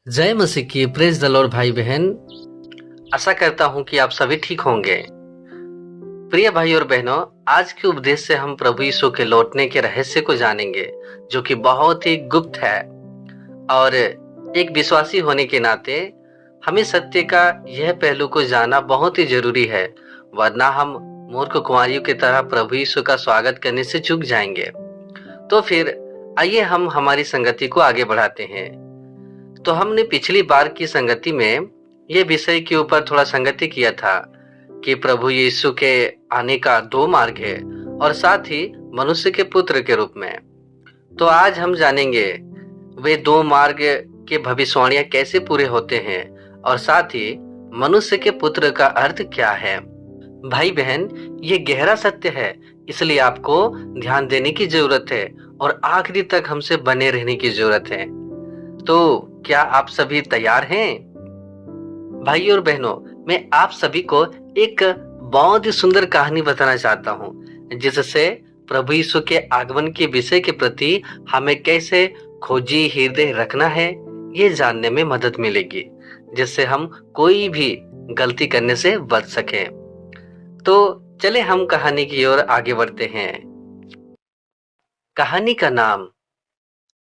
जय मसीह की। Praise the Lord भाई बहन। आशा करता हूं कि आप सभी ठीक होंगे। प्रिय भाई और बहनों, आज के उपदेश से हम प्रभु यीशु के लौटने के रहस्य को जानेंगे, जो कि बहुत ही गुप्त है। और एक विश्वासी होने के नाते हमें सत्य का यह पहलू को जानना बहुत ही जरूरी है, वरना हम मूर्ख कुंवारियों की तरह प्रभु यीशु का स्वागत करने से चूक जाएंगे। तो फिर आइए हम हमारी संगति को आगे बढ़ाते हैं। तो हमने पिछली बार की संगति में यह विषय के ऊपर थोड़ा संगति किया था कि प्रभु यीशु के आने का दो मार्ग है और साथ ही मनुष्य के पुत्र के रूप में। तो आज हम जानेंगे वे दो मार्ग के भविष्यवाणियां कैसे पूरे होते हैं और साथ ही मनुष्य के पुत्र का अर्थ क्या है। भाई बहन, ये गहरा सत्य है, इसलिए आपको ध्यान देने की जरूरत है और आखिरी तक हमसे बने रहने की जरूरत है। तो क्या आप सभी तैयार हैं? भाई और बहनों, मैं आप सभी को एक बहुत ही सुंदर कहानी बताना चाहता हूं, जिससे प्रभु यीशु के आगमन के विषय के प्रति हमें कैसे खोजी हृदय रखना है, ये जानने में मदद मिलेगी, जिससे हम कोई भी गलती करने से बच सके। तो चले हम कहानी की ओर आगे बढ़ते हैं। कहानी का नाम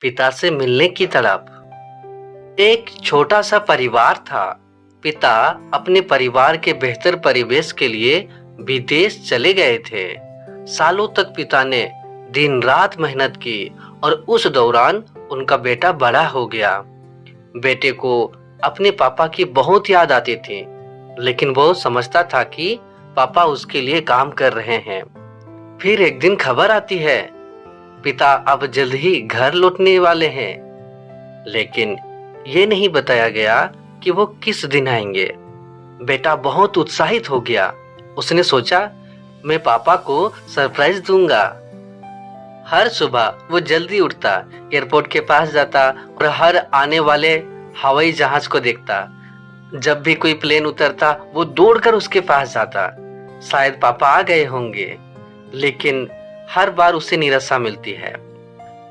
पिता से मिलने की तड़प। एक छोटा सा परिवार था। पिता अपने परिवार के बेहतर परिवेश के लिए विदेश चले गए थे। सालों तक पिता ने दिन रात मेहनत की और उस दौरान उनका बेटा बड़ा हो गया। बेटे को अपने पापा की बहुत याद आती थी, लेकिन वो समझता था कि पापा उसके लिए काम कर रहे हैं। फिर एक दिन खबर आती है, पिता अब जल्द ही घर लौटने वाले हैं, लेकिन ये नहीं बताया गया कि वो किस दिन आएंगे। बेटा बहुत उत्साहित हो गया। उसने सोचा, मैं पापा को सरप्राइज दूंगा। हर सुबह वो जल्दी उठता, एयरपोर्ट के पास जाता और हर आने वाले हवाई जहाज को देखता। जब भी कोई प्लेन उतरता, वो दौड़कर उसके पास जाता। शायद पापा आ गए होंगे, लेकिन हर बार उसे निराशा मिलती है।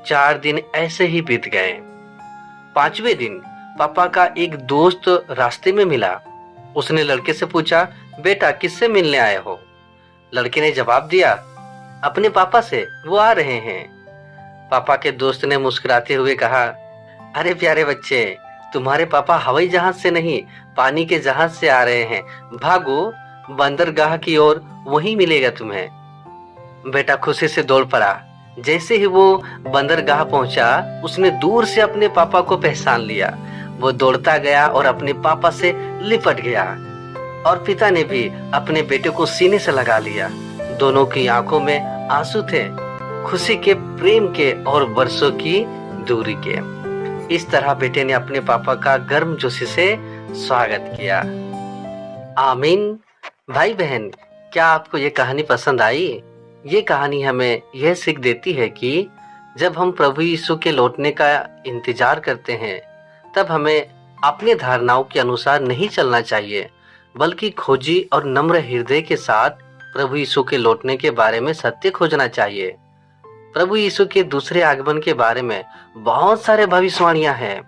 4 दिन ऐसे ही बीत गए। 5वें दिन पापा का एक दोस्त रास्ते में मिला। उसने लड़के से पूछा, बेटा किससे मिलने आए हो? लड़के ने जवाब दिया, अपने पापा से, वो आ रहे हैं। पापा के दोस्त ने मुस्कुराते हुए कहा, अरे प्यारे बच्चे, तुम्हारे पापा हवाई जहाज से नहीं, पानी के जहाज से आ रहे हैं। भागो बंदरगाह की ओर, वहीं मिलेगा तुम्हें। बेटा खुशी से दौड़ पड़ा। जैसे ही वो बंदरगाह पहुंचा, उसने दूर से अपने पापा को पहचान लिया। वो दौड़ता गया और अपने पापा से लिपट गया, और पिता ने भी अपने बेटे को सीने से लगा लिया। दोनों की आंखों में आंसू थे, खुशी के, प्रेम के और वर्षों की दूरी के। इस तरह बेटे ने अपने पापा का गर्मजोशी से स्वागत किया। आमीन। भाई बहन, क्या आपको ये कहानी पसंद आई? ये कहानी हमें यह सीख देती है कि जब हम प्रभु यीशु के लौटने का इंतजार करते हैं, तब हमें अपने धारणाओं के अनुसार नहीं चलना चाहिए, बल्कि खोजी और नम्र हृदय के साथ प्रभु यीशु के लौटने के बारे में सत्य खोजना चाहिए। प्रभु यीशु के दूसरे आगमन के बारे में बहुत सारे भविष्यवाणियां हैं।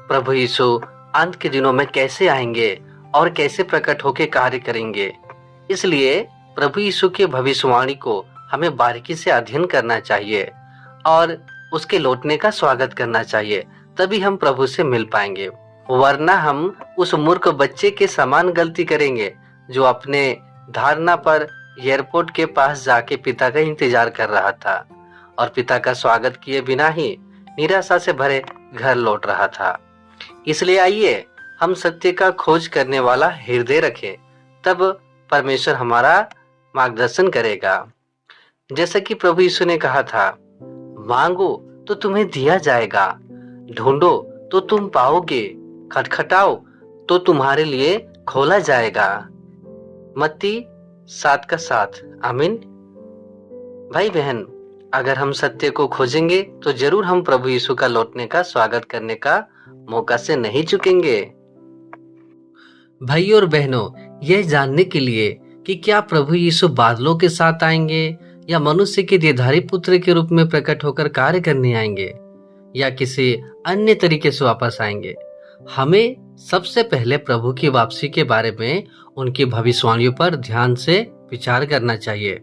प्रभु यीशु अंत के दिनों में कैसे आएंगे और कैसे प्रकट होकर कार्य करेंगे। इसलिए प्रभु यीशु के भविष्यवाणी को हमें बारीकी से अध्ययन करना चाहिए और उसके लौटने का स्वागत करना चाहिए, तभी हम प्रभु से मिल पाएंगे। वरना हम उस मूर्ख बच्चे के समान गलती करेंगे, जो अपने धारणा पर एयरपोर्ट के पास जाके पिता का इंतजार कर रहा था और पिता का स्वागत किए बिना ही निराशा से भरे घर लौट रहा था। इसलिए आइए हम सत्य का खोज करने वाला हृदय रखें, तब परमेश्वर हमारा मार्गदर्शन करेगा। जैसा कि प्रभु यीशु ने कहा था, मांगो तो तुम्हें दिया जाएगा, ढूंढो तो तुम पाओगे, खटखटाओ तो तुम्हारे लिए खोला जाएगा। मत्ती 7:7। आमीन। भाई बहन, अगर हम सत्य को खोजेंगे तो जरूर हम प्रभु यीशु का लौटने का स्वागत करने का मौका से नहीं चुकेंगे। भाई और बहनों, यह जानने के लिए कि क्या प्रभु यीशु बादलों के साथ आएंगे या मनुष्य के देहधारी पुत्र के रूप में प्रकट होकर कार्य करने आएंगे या किसी अन्य तरीके से वापस आएंगे, हमें सबसे पहले प्रभु की वापसी के बारे में उनकी भविष्यवाणियों पर ध्यान से विचार करना चाहिए।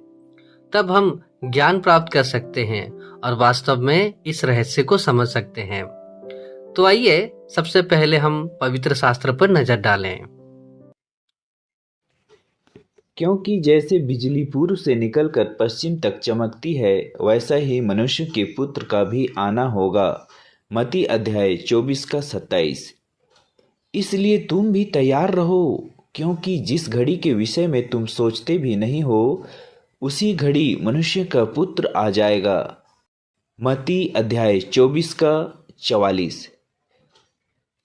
तब हम ज्ञान प्राप्त कर सकते हैं और वास्तव में इस रहस्य को समझ सकते हैं। तो आइए सबसे पहले हम पवित्र शास्त्र पर नजर डालें। क्योंकि जैसे बिजली पूर्व से निकलकर पश्चिम तक चमकती है, वैसा ही मनुष्य के पुत्र का भी आना होगा। मत्ती अध्याय 24 का 27। इसलिए तुम भी तैयार रहो, क्योंकि जिस घड़ी के विषय में तुम सोचते भी नहीं हो, उसी घड़ी मनुष्य का पुत्र आ जाएगा। मत्ती अध्याय 24 का 44।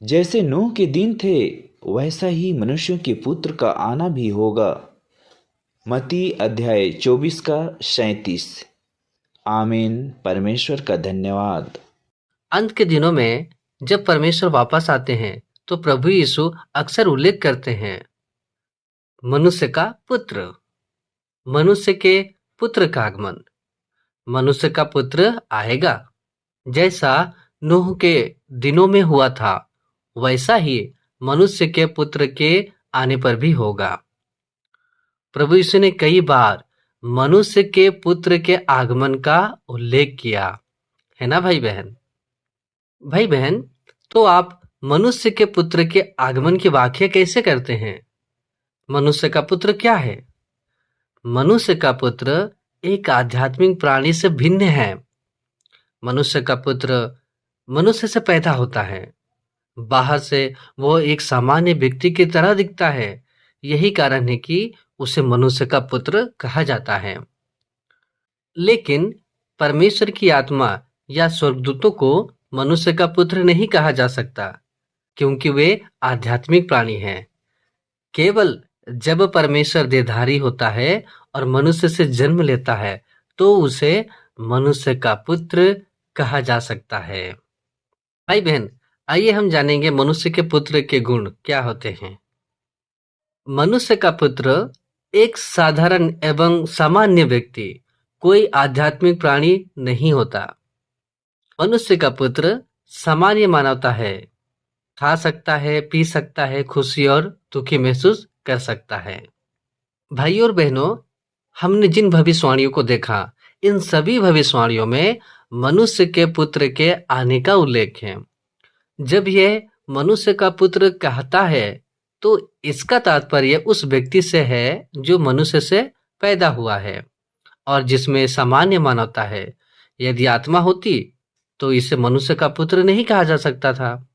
जैसे नूह के दिन थे, वैसा ही मनुष्य के पुत्र का आना भी होगा। मत्ती अध्याय 24 का 37। आमीन। परमेश्वर का धन्यवाद। अंत के दिनों में जब परमेश्वर वापस आते हैं तो प्रभु यीशु अक्सर उल्लेख करते हैं मनुष्य का पुत्र, मनुष्य के पुत्र का आगमन। मनुष्य का पुत्र आएगा। जैसा नूह के दिनों में हुआ था, वैसा ही मनुष्य के पुत्र के आने पर भी होगा। प्रभु यीशु ने कई बार मनुष्य के पुत्र के आगमन का उल्लेख किया है ना भाई बहन। तो आप मनुष्य के पुत्र के आगमन की व्याख्या कैसे करते हैं? मनुष्य का पुत्र क्या है? मनुष्य का पुत्र एक आध्यात्मिक प्राणी से भिन्न है। मनुष्य का पुत्र मनुष्य से पैदा होता है। बाहर से वो एक सामान्य व्यक्ति की तरह दिखता है। यही कारण है कि उसे मनुष्य का पुत्र कहा जाता है। लेकिन परमेश्वर की आत्मा या स्वर्गदूतों को मनुष्य का पुत्र नहीं कहा जा सकता, क्योंकि वे आध्यात्मिक प्राणी हैं। केवल जब परमेश्वर देहधारी होता है और मनुष्य से जन्म लेता है, तो उसे मनुष्य का पुत्र कहा जा सकता है। भाई बहन, आइए हम जानेंगे मनुष्य के पुत्र के गुण क्या होते हैं। मनुष्य का पुत्र एक साधारण एवं सामान्य व्यक्ति, कोई आध्यात्मिक प्राणी नहीं होता। मनुष्य का पुत्र सामान्य मानवता है, खा सकता है, पी सकता है, खुशी और दुखी महसूस कर सकता है। भाइयों और बहनों, हमने जिन भविष्यवाणियों को देखा, इन सभी भविष्यवाणियों में मनुष्य के पुत्र के आने का उल्लेख है। जब यह मनुष्य का पुत्र कहता है, तो इसका तात्पर्य उस व्यक्ति से है जो मनुष्य से पैदा हुआ है और जिसमें सामान्य मानवता है। यदि आत्मा होती तो इसे मनुष्य का पुत्र नहीं कहा जा सकता था।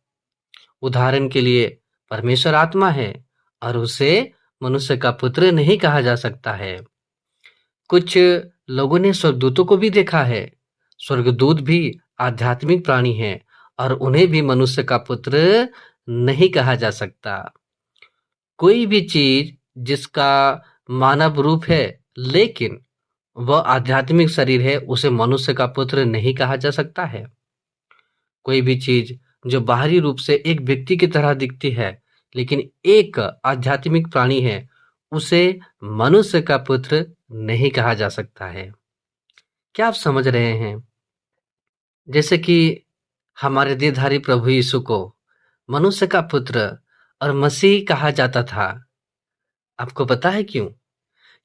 उदाहरण के लिए, परमेश्वर आत्मा है और उसे मनुष्य का पुत्र नहीं कहा जा सकता है। कुछ लोगों ने स्वर्गदूतों को भी देखा है। स्वर्गदूत भी आध्यात्मिक प्राणी हैं और उन्हें भी मनुष्य का पुत्र नहीं कहा जा सकता। कोई भी चीज जिसका मानव रूप है लेकिन वह आध्यात्मिक शरीर है, उसे मनुष्य का पुत्र नहीं कहा जा सकता है। कोई भी चीज जो बाहरी रूप से एक व्यक्ति की तरह दिखती है लेकिन एक आध्यात्मिक प्राणी है, उसे मनुष्य का पुत्र नहीं कहा जा सकता है। क्या आप समझ रहे हैं? जैसे कि हमारे देहधारी प्रभु यीशु को मनुष्य का पुत्र और मसीह कहा जाता था। आपको पता है क्यों?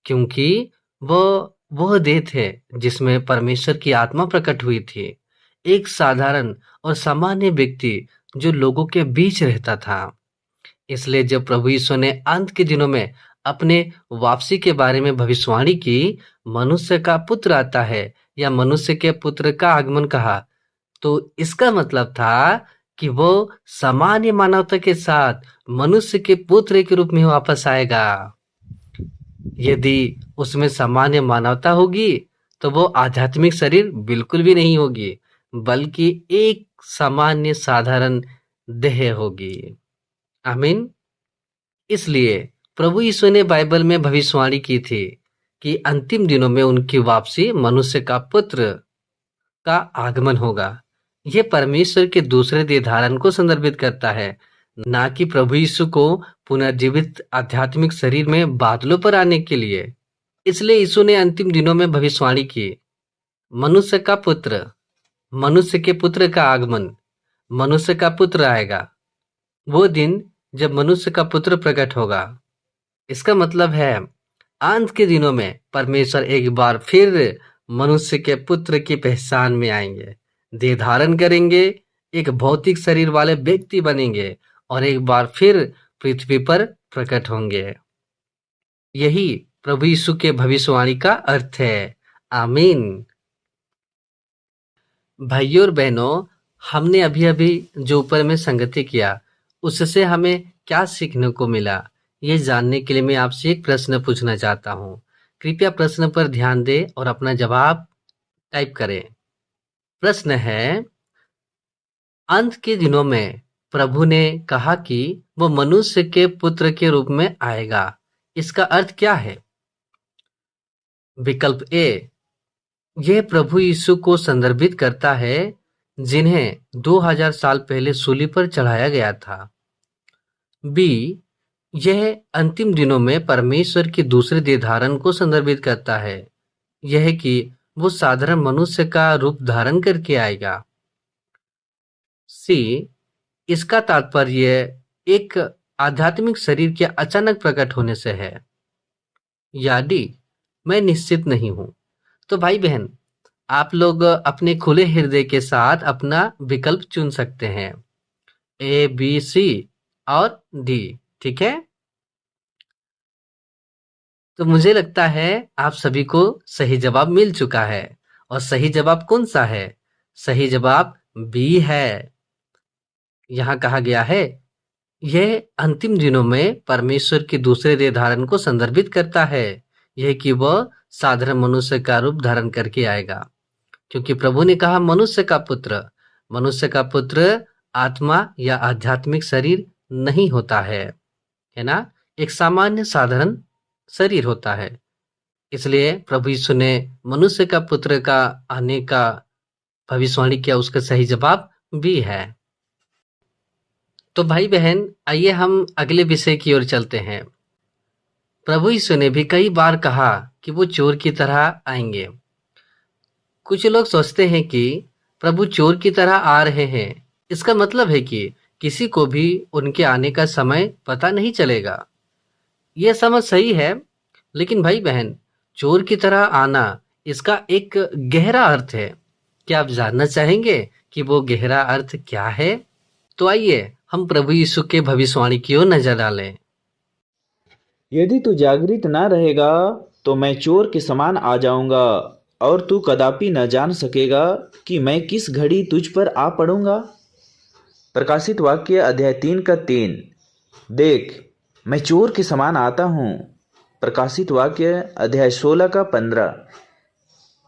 क्योंकि वह देह थे जिसमें परमेश्वर की आत्मा प्रकट हुई थी। एक साधारण और सामान्य व्यक्ति जो लोगों के बीच रहता था। इसलिए जब प्रभु यीशु ने अंत के दिनों में अपने वापसी के बारे में भविष्यवाणी की, मनुष्य का पुत्र आता है या मनुष्य के पुत्र का आगमन कहा, तो इसका मतलब था कि वो सामान्य मानवता के साथ मनुष्य के पुत्र के रूप में वापस आएगा। यदि उसमें सामान्य मानवता होगी तो वो आध्यात्मिक शरीर बिल्कुल भी नहीं होगी, बल्कि एक सामान्य साधारण देह होगी। आमीन। इसलिए प्रभु यीशु ने बाइबल में भविष्यवाणी की थी कि अंतिम दिनों में उनकी वापसी मनुष्य का पुत्र का आगमन होगा। यह परमेश्वर के दूसरे देहधारण को संदर्भित करता है, ना कि प्रभु यीशु को पुनर्जीवित आध्यात्मिक शरीर में बादलों पर आने के लिए। इसलिए यीशु ने अंतिम दिनों में भविष्यवाणी की, मनुष्य का पुत्र, मनुष्य के पुत्र का आगमन, मनुष्य का पुत्र आएगा। वो दिन जब मनुष्य का पुत्र प्रकट होगा। इसका मतलब है अंत के दिनों में परमेश्वर एक बार फिर मनुष्य के पुत्र की पहचान में आएंगे, देह धारण करेंगे, एक भौतिक शरीर वाले व्यक्ति बनेंगे और एक बार फिर पृथ्वी पर प्रकट होंगे। यही प्रभु यीशु के भविष्यवाणी का अर्थ है। आमीन। भाइयों और बहनों, हमने अभी-अभी जो ऊपर में संगति किया, उससे हमें क्या सीखने को मिला, ये जानने के लिए मैं आपसे एक प्रश्न पूछना चाहता हूँ। कृपया प्रश्न पर ध्यान दें और अपना जवाब टाइप करें। प्रश्न है, अंत के दिनों में प्रभु ने कहा कि वो मनुष्य के पुत्र के रूप में आएगा। इसका अर्थ क्या है? विकल्प ए, यह प्रभु यीशु को संदर्भित करता है, जिन्हें 2000 साल पहले सूली पर चढ़ाया गया था। बी, यह अंतिम दिनों में परमेश्वर की दूसरे देह धारण को संदर्भित करता है, यह कि वो साधारण मनुष्य का रूप धारण करके आएगा। सी, इसका तात्पर्य एक आध्यात्मिक शरीर के अचानक प्रकट होने से है। या डी, मैं निश्चित नहीं हूं। तो भाई बहन, आप लोग अपने खुले हृदय के साथ अपना विकल्प चुन सकते हैं, ए, बी, सी और डी। ठीक है, तो मुझे लगता है आप सभी को सही जवाब मिल चुका है। और सही जवाब कौन सा है? सही जवाब बी है। यहाँ कहा गया है, यह अंतिम दिनों में परमेश्वर की दूसरे देह धारण को संदर्भित करता है, यह कि वह साधारण मनुष्य का रूप धारण करके आएगा। क्योंकि प्रभु ने कहा मनुष्य का पुत्र आत्मा या आध्यात्मिक शरीर नहीं होता है ना, एक सामान्य साधारण शरीर होता है। इसलिए प्रभु यीशु ने मनुष्य का पुत्र का आने का भविष्यवाणी किया। उसका सही जवाब भी है। तो भाई बहन, आइए हम अगले विषय की ओर चलते हैं। प्रभु यीशु ने भी कई बार कहा कि वो चोर की तरह आएंगे। कुछ लोग सोचते हैं कि प्रभु चोर की तरह आ रहे हैं, इसका मतलब है कि किसी को भी उनके आने का समय पता नहीं चलेगा। यह समझ सही है, लेकिन भाई बहन, चोर की तरह आना, इसका एक गहरा अर्थ है। क्या आप जानना चाहेंगे कि वो गहरा अर्थ क्या है? तो आइए हम प्रभु यीशु के भविष्यवाणी की ओर नजर डालें। यदि तू जागृत न रहेगा तो मैं चोर के समान आ जाऊंगा और तू कदापि न जान सकेगा कि मैं किस घड़ी तुझ पर आ पड़ूंगा। प्रकाशित वाक्य अध्याय 3 का 3। देख, मैं चोर के समान आता हूँ। प्रकाशित वाक्य अध्याय 16 का 15।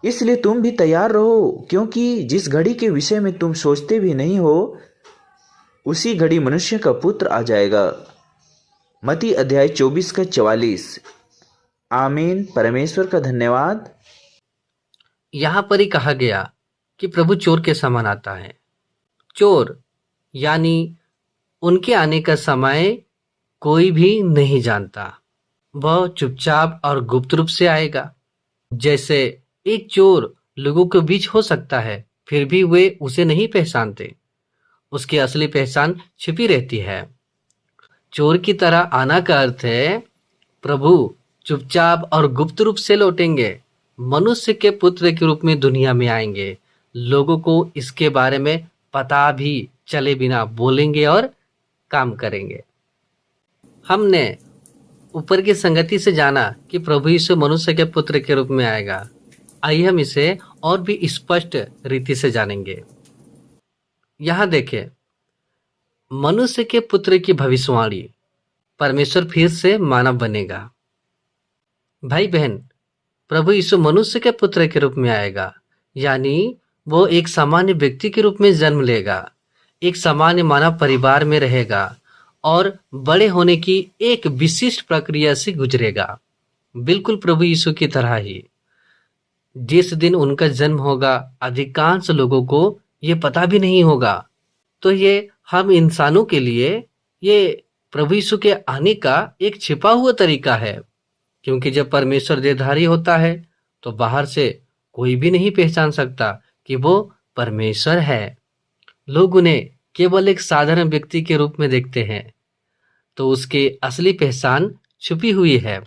इसलिए तुम भी तैयार रहो, क्योंकि जिस घड़ी के विषय में तुम सोचते भी नहीं हो, उसी घड़ी मनुष्य का पुत्र आ जाएगा। मत्ती अध्याय 24 का 44। आमीन। परमेश्वर का धन्यवाद। यहाँ पर ही कहा गया कि प्रभु चोर के समान आता है। चोर यानी उनके आने का समय कोई भी नहीं जानता। वह चुपचाप और गुप्त रूप से आएगा। जैसे एक चोर लोगों के बीच हो सकता है, फिर भी वे उसे नहीं पहचानते। उसकी असली पहचान छिपी रहती है। चोर की तरह आना का अर्थ है प्रभु चुपचाप और गुप्त रूप से लौटेंगे, मनुष्य के पुत्र के रूप में दुनिया में आएंगे। लोगों को इसके बारे में पता भी चले बिना बोलेंगे और काम करेंगे। हमने ऊपर की संगति से जाना कि प्रभु यीशु मनुष्य के पुत्र के रूप में आएगा। आइए हम इसे और भी स्पष्ट रीति से जानेंगे। यहाँ देखें, मनुष्य के पुत्र की भविष्यवाणी, परमेश्वर फिर से मानव बनेगा। भाई बहन, प्रभु यीशु मनुष्य के पुत्र के रूप में आएगा, यानी वो एक सामान्य व्यक्ति के रूप में जन्म लेगा, एक सामान्य मानव परिवार में रहेगा और बड़े होने की एक विशिष्ट प्रक्रिया से गुजरेगा, बिल्कुल प्रभु यीशु की तरह ही। जिस दिन उनका जन्म होगा, अधिकांश लोगों को ये पता भी नहीं होगा। तो ये हम इंसानों के लिए ये प्रभु यीशु के आने का एक छिपा हुआ तरीका है, क्योंकि जब परमेश्वर देहधारी होता है तो बाहर से कोई भी नहीं पहचान सकता कि वो परमेश्वर है। लोग उन्हें केवल एक साधारण व्यक्ति के रूप में देखते हैं, तो उसकी असली पहचान छुपी हुई है।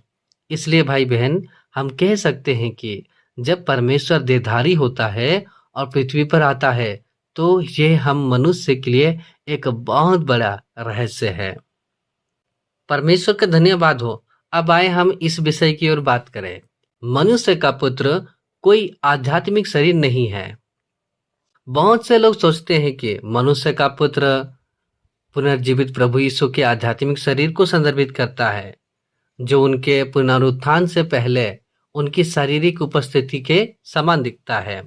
इसलिए भाई बहन, हम कह सकते हैं कि जब परमेश्वर देहधारी होता है और पृथ्वी पर आता है, तो ये हम मनुष्य के लिए एक बहुत बड़ा रहस्य है। परमेश्वर का धन्यवाद हो। अब आए हम इस विषय की ओर बात करें। मनुष्य का पुत्र कोई आध्यात्मिक शरीर नहीं है। बहुत से लोग सोचते हैं कि मनुष्य का पुत्र पुनर्जीवित प्रभु यीशु के आध्यात्मिक शरीर को संदर्भित करता है, जो उनके पुनरुत्थान से पहले उनकी शारीरिक उपस्थिति के समान दिखता है।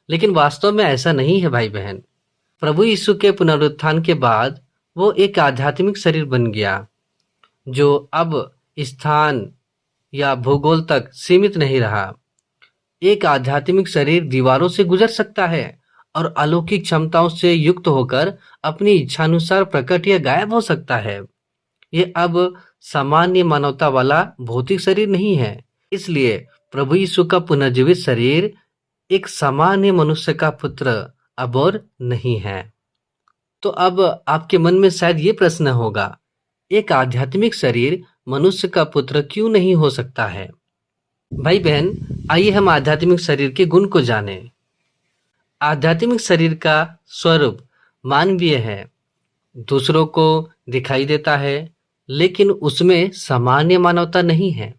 लेकिन वास्तव में ऐसा नहीं है भाई बहन। प्रभु यीशु के पुनरुत्थान के बाद वो एक आध्यात्मिक शरीर बन गया, जो अब स्थान या भूगोल तक सीमित नहीं रहा। एक आध्यात्मिक शरीर दीवारों से गुजर सकता है और अलौकिक क्षमताओं से युक्त होकर अपनी इच्छानुसार प्रकट या गायब हो सकता है। ये अब सामान्य मानवता वाला भौतिक शरीर नहीं है। इसलिए प्रभु यीशु का पुनर्जीवित शरीर एक सामान्य मनुष्य का पुत्र अब और नहीं है। तो अब आपके मन में शायद ये प्रश्न होगा, एक आध्यात्मिक शरीर मनुष्य का पुत्र क्यों नहीं हो सकता है? भाई बहन, आइए हम आध्यात्मिक शरीर के गुण को जानें। आध्यात्मिक शरीर का स्वरूप मानवीय है, दूसरों को दिखाई देता है, लेकिन उसमें सामान्य मानवता नहीं है।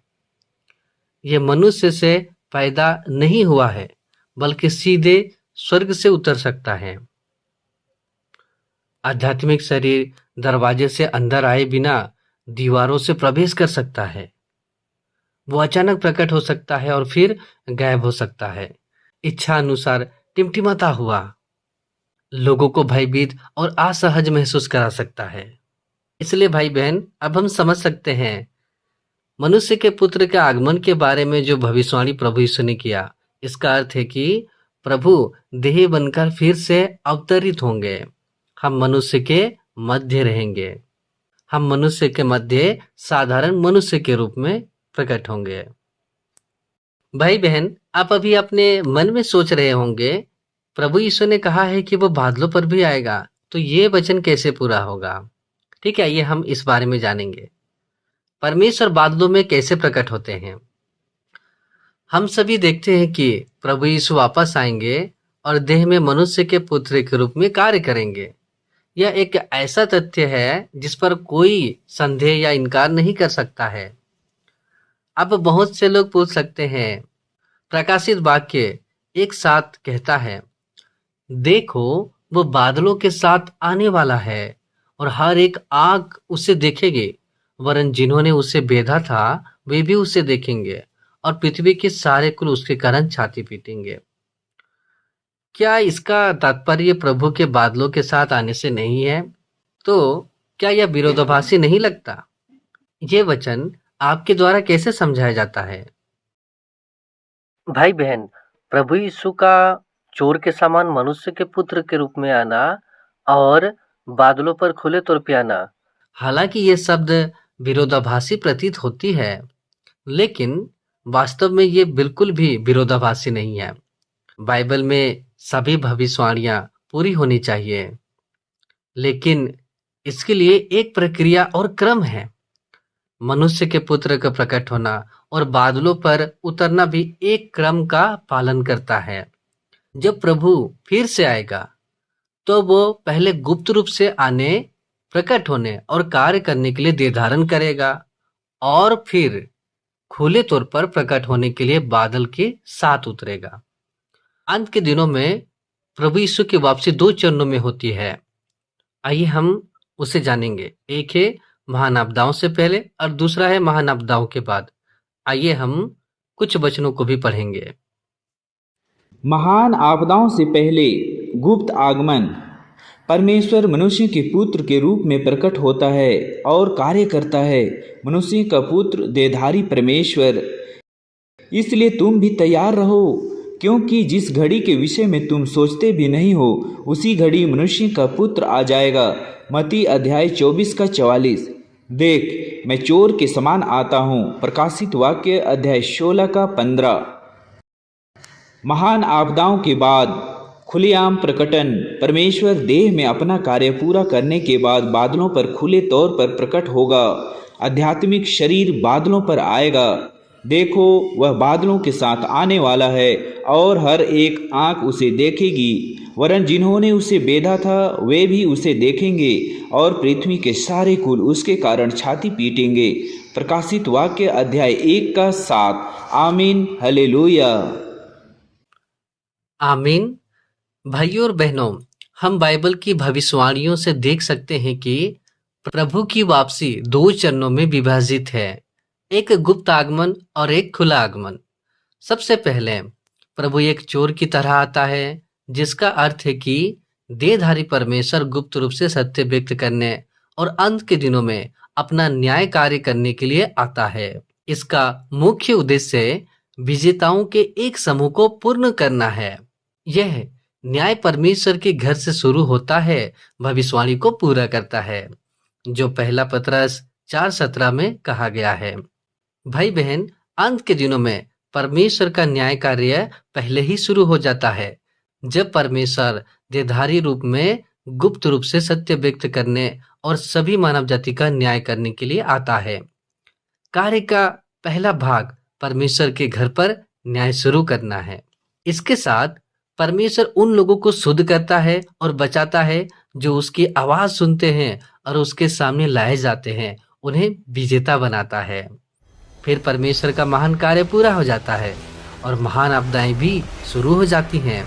यह मनुष्य से पैदा नहीं हुआ है, बल्कि सीधे स्वर्ग से उतर सकता है। आध्यात्मिक शरीर दरवाजे से अंदर आए बिना दीवारों से प्रवेश कर सकता है। वो अचानक प्रकट हो सकता है और फिर गायब हो सकता है, इच्छा अनुसार टिमटिमाता हुआ। लोगों को भयभीत और असहज महसूस करा सकता है। इसलिए भाई बहन, अब हम समझ सकते हैं मनुष्य के पुत्र के आगमन के बारे में जो भविष्यवाणी प्रभु यीशु ने किया। इसका अर्थ है कि प्रभु देह बनकर फिर से अवतरित होंगे। हम मनुष्य के मध्य रहेंगे। हम मनुष्य के मध्य साधारण मनुष्य के रूप में प्रकट होंगे। भाई बहन, आप अभी अपने मन में सोच रहे होंगे, प्रभु यीशु ने कहा है कि वो बादलों पर भी आएगा, तो ये वचन कैसे पूरा होगा? ठीक है, ये हम इस बारे में जानेंगे। परमेश्वर बादलों में कैसे प्रकट होते हैं? हम सभी देखते हैं कि प्रभु यीशु वापस आएंगे और देह में मनुष्य के पुत्र के रूप में कार्य करेंगे। यह एक ऐसा तथ्य है जिस पर कोई संदेह या इनकार नहीं कर सकता है। अब बहुत से लोग पूछ सकते हैं, प्रकाशित वाक्य एक साथ कहता है, देखो वो बादलों के साथ आने वाला है और हर एक आंख उसे देखेगी, वरन जिन्होंने उसे बेधा था वे भी उसे देखेंगे और पृथ्वी के सारे कुल उसके कारण छाती पीटेंगे। क्या इसका तात्पर्य प्रभु के बादलों के साथ आने से नहीं है? तो क्या यह विरोधाभासी नहीं लगता? यह वचन आपके द्वारा कैसे समझाया जाता है? भाई बहन, प्रभु यीशु का चोर के समान मनुष्य के पुत्र के रूप में आना और बादलों पर खुले तौर पे आना, हालांकि ये शब्द विरोधाभासी प्रतीत होती है, लेकिन वास्तव में ये बिल्कुल भी विरोधाभासी नहीं है। बाइबल में सभी भविष्यवाणियां पूरी होनी चाहिए, लेकिन इसके लिए एक प्रक्रिया और क्रम है। मनुष्य के पुत्र का प्रकट होना और बादलों पर उतरना भी एक क्रम का पालन करता है। जब प्रभु फिर से आएगा तो वो पहले गुप्त रूप से आने, प्रकट होने और कार्य करने के लिए देह धारण करेगा और फिर खुले तौर पर प्रकट होने के लिए बादल के साथ उतरेगा। अंत के दिनों में प्रभु यीशु की वापसी 2 चरणों में होती है। आइए हम उसे जानेंगे। एक है महान आपदाओं से पहले और दूसरा है महान आपदाओं के बाद। आइए हम कुछ वचनों को भी पढ़ेंगे। महान आपदाओं से पहले गुप्त आगमन। परमेश्वर मनुष्य के पुत्र के रूप में प्रकट होता है और कार्य करता है। मनुष्य का पुत्र देहधारी परमेश्वर। इसलिए तुम भी तैयार रहो, क्योंकि जिस घड़ी के विषय में तुम सोचते भी नहीं हो उसी घड़ी मनुष्य का पुत्र आ जाएगा। मत्ती अध्याय 24:44। देख, मैं चोर के समान आता हूँ। प्रकाशित वाक्य अध्याय 16:15। महान आपदाओं के बाद खुलेआम प्रकटन। परमेश्वर देह में अपना कार्य पूरा करने के बाद बादलों पर खुले तौर पर प्रकट होगा। आध्यात्मिक शरीर बादलों पर आएगा। देखो, वह बादलों के साथ आने वाला है और हर एक आंख उसे देखेगी, वरन जिन्होंने उसे बेधा था वे भी उसे देखेंगे और पृथ्वी के सारे कुल उसके कारण छाती पीटेंगे। प्रकाशित वाक्य अध्याय 1:7। आमीन, हालेलुया। आमीन। भाइयों और बहनों, हम बाइबल की भविष्यवाणियों से देख सकते हैं कि प्रभु की वापसी 2 चरणों में विभाजित है, एक गुप्त आगमन और एक खुला आगमन। सबसे पहले प्रभु एक चोर की तरह आता है, जिसका अर्थ है कि देहधारी परमेश्वर गुप्त रूप से सत्य व्यक्त करने और अंत के दिनों में अपना न्याय कार्य करने के लिए आता है। इसका मुख्य उद्देश्य विजेताओं के एक समूह को पूर्ण करना है। यह न्याय परमेश्वर के घर से शुरू होता है, भविष्यवाणी को पूरा करता है, जो पहला पतरस 4:17 में कहा गया है। भाई बहन, अंत के दिनों में परमेश्वर का न्याय कार्य पहले ही शुरू हो जाता है, जब परमेश्वर देहधारी रूप में गुप्त रूप से सत्य व्यक्त करने और सभी मानव जाति का न्याय करने के लिए आता है। कार्य का पहला भाग परमेश्वर के घर पर न्याय शुरू करना है। इसके साथ परमेश्वर उन लोगों को शुद्ध करता है और बचाता है जो उसकी आवाज सुनते हैं और उसके सामने लाए जाते हैं, उन्हें विजेता बनाता है। फिर परमेश्वर का महान कार्य पूरा हो जाता है और महान आपदाएं भी शुरू हो जाती हैं।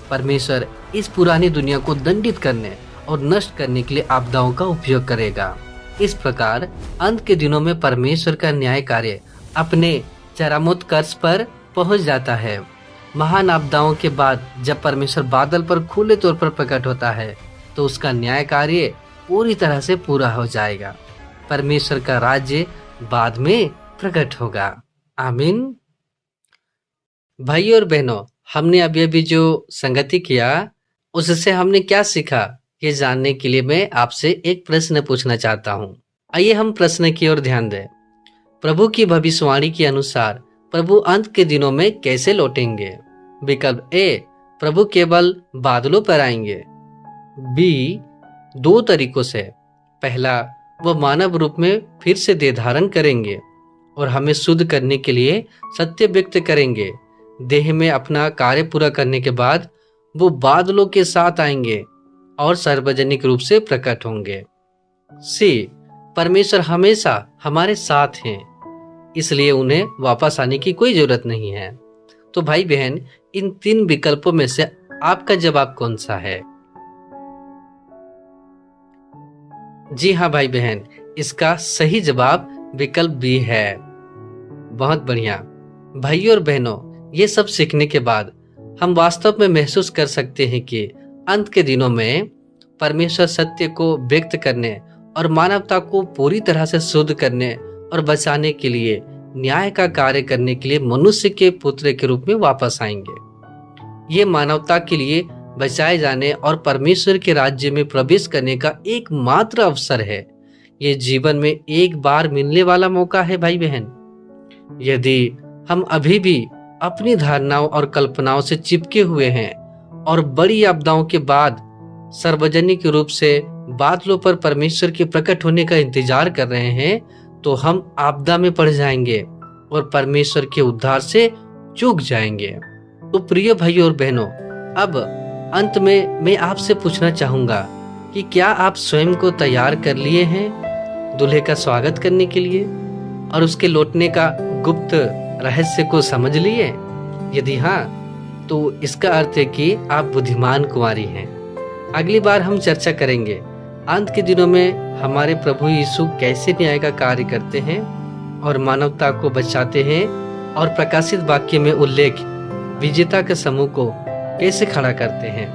परमेश्वर इस पुरानी दुनिया को दंडित करने और नष्ट करने के लिए आपदाओं का उपयोग करेगा। इस प्रकार अंत के दिनों में परमेश्वर का न्याय कार्य अपने चरमोत्कर्ष पर पहुंच जाता है। महान आपदाओं के बाद जब परमेश्वर बादल पर खुले तौर पर प्रकट होता है, तो उसका न्याय कार्य पूरी तरह से पूरा हो जाएगा। परमेश्वर का राज्य बाद में प्रकट होगा। आमीन। भाइयों और बहनों, हमने अभी जो संगति किया उससे हमने क्या सीखा, ये जानने के लिए मैं आपसे एक प्रश्न पूछना चाहता हूँ। आइए हम प्रश्न की ओर ध्यान दें। प्रभु की भविष्यवाणी के अनुसार प्रभु अंत के दिनों में कैसे लौटेंगे? विकल्प ए, प्रभु केवल बादलों पर आएंगे। बी, 2 तरीकों से। पहला, वह मानव रूप में फिर से देह धारण करेंगे और हमें शुद्ध करने के लिए सत्य व्यक्त करेंगे। देह में अपना कार्य पूरा करने के बाद वो बादलों के साथ आएंगे और सार्वजनिक रूप से प्रकट होंगे। सी, परमेश्वर हमेशा हमारे साथ हैं, इसलिए उन्हें वापस आने की कोई जरूरत नहीं है। तो भाई बहन, इन 3 विकल्पों में से आपका जवाब कौन सा है? जी हाँ भाई बहन, इसका सही जवाब विकल्प बी है। बहुत बढ़िया। भाइयों और बहनों, ये सब सीखने के बाद हम वास्तव में महसूस कर सकते हैं कि अंत के दिनों में परमेश्वर सत्य को व्यक्त करने और मानवता को पूरी तरह से शुद्ध करने और बचाने के लिए न्याय का कार्य करने के लिए मनुष्य के पुत्र के रूप में वापस आएंगे। ये मानवता के लिए बचाए जाने और परमेश्वर के राज्य में प्रवेश करने का एकमात्र अवसर है। ये जीवन में एक बार मिलने वाला मौका है भाई बहन। यदि हम अभी भी अपनी धारणाओं और कल्पनाओं से चिपके हुए हैं और बड़ी आपदाओं के बाद सार्वजनिक रूप से बादलों पर परमेश्वर के प्रकट होने का इंतजार कर रहे हैं, तो हम आपदा में पड़ जाएंगे और परमेश्वर के उद्धार से चूक जाएंगे। तो प्रिय भाइयों और बहनों, अब अंत में मैं आपसे पूछना चाहूंगा कि क्या आप स्वयं को तैयार कर लिए हैं दूल्हे का स्वागत करने के लिए और उसके लौटने का गुप्त रहस्य को समझ लिए? यदि हाँ, तो इसका अर्थ है कि आप बुद्धिमान कुंवारी हैं। अगली बार हम चर्चा करेंगे अंत के दिनों में हमारे प्रभु यीशु कैसे न्याय का कार्य करते हैं और मानवता को बचाते हैं, और प्रकाशित वाक्य में उल्लेख विजेता के समूह को कैसे खड़ा करते हैं।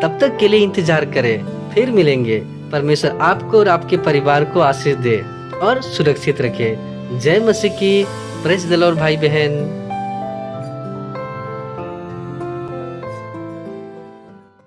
तब तक के लिए इंतजार करें, फिर मिलेंगे। परमेश्वर आपको और आपके परिवार को आशीष दे और सुरक्षित रखे। जय मसीह की। प्रेज़ द लॉर्ड भाई बहन।